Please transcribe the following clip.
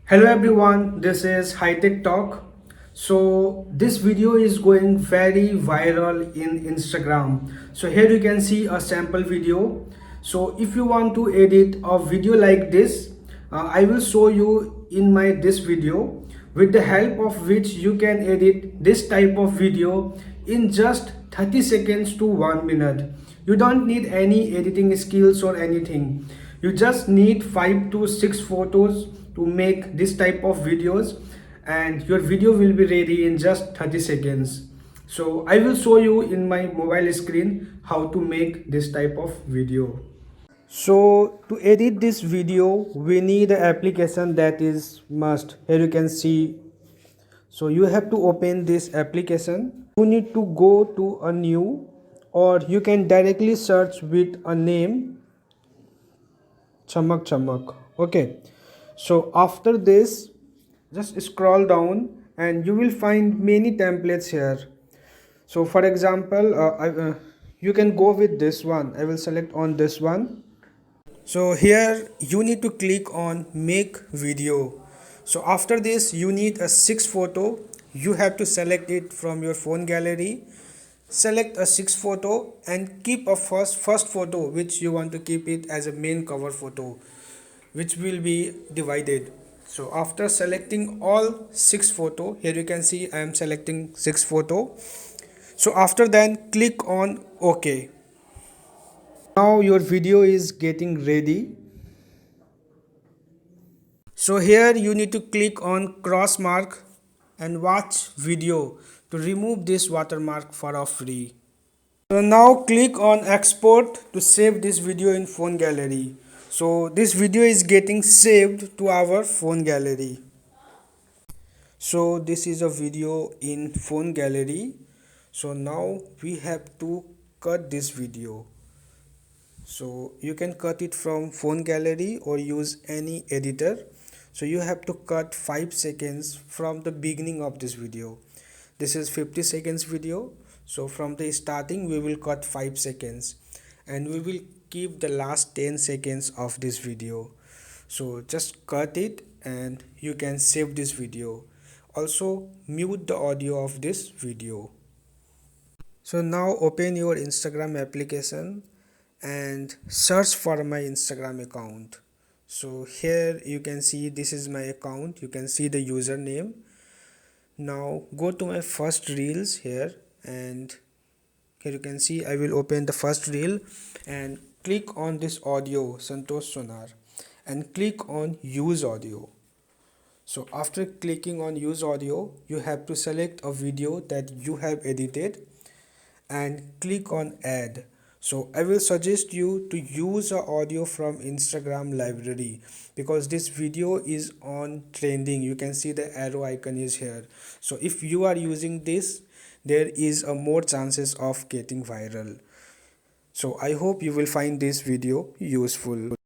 Hello everyone, this is Hitechtalk. So this video is going very viral in Instagram. So here you can see a sample video. So if you want to edit a video like this, I will show you in my this video, with the help of which you can edit this type of video in just 30 seconds to 1 minute. You don't need any editing skills or anything. You just need 5 to 6 photos to make this type of videos, and your video will be ready in just 30 seconds. So I will show you in my mobile screen how to make this type of video. So to edit this video we need an application that is must. Here you can see. So you have to open this application. You need to go to a new, or you can directly search with a name Chamak. Okay, so after this just scroll down and you will find many templates here. So for example, you can go with this one. I will select on this one. So here you need to click on make video. So after this you need a 6 photo. You have to select it from your phone gallery. Select a 6 photo and keep a first photo which you want to keep it as a main cover photo, which will be divided. So after selecting all 6 photo, here you can see I am selecting 6 photo. So after that click on OK. Now your video is getting ready. So here you need to click on cross mark and watch video to remove this watermark for a free. So now click on export to save this video in phone gallery. So this video is getting saved to our phone gallery. So this is a video in phone gallery. So now we have to cut this video. So you can cut it from phone gallery or use any editor. So you have to cut 5 seconds from the beginning of this video. This is 50 seconds video. So from the starting we will cut 5 seconds and we will keep the last 10 seconds of this video. So just cut it and you can save this video. Also mute the audio of this video. So now open your Instagram application and search for my Instagram account. So here you can see this is my account. You can see the username. Now go to my first reels here, and here you can see I will open the first reel and click on this audio Santosh Sonar and click on use audio. So after clicking on use audio you have to select a video that you have edited and click on add. So I will suggest you to use a audio from Instagram library because this video is on trending. You can see the arrow icon is here. So if you are using this, there is a more chances of getting viral. So I hope you will find this video useful.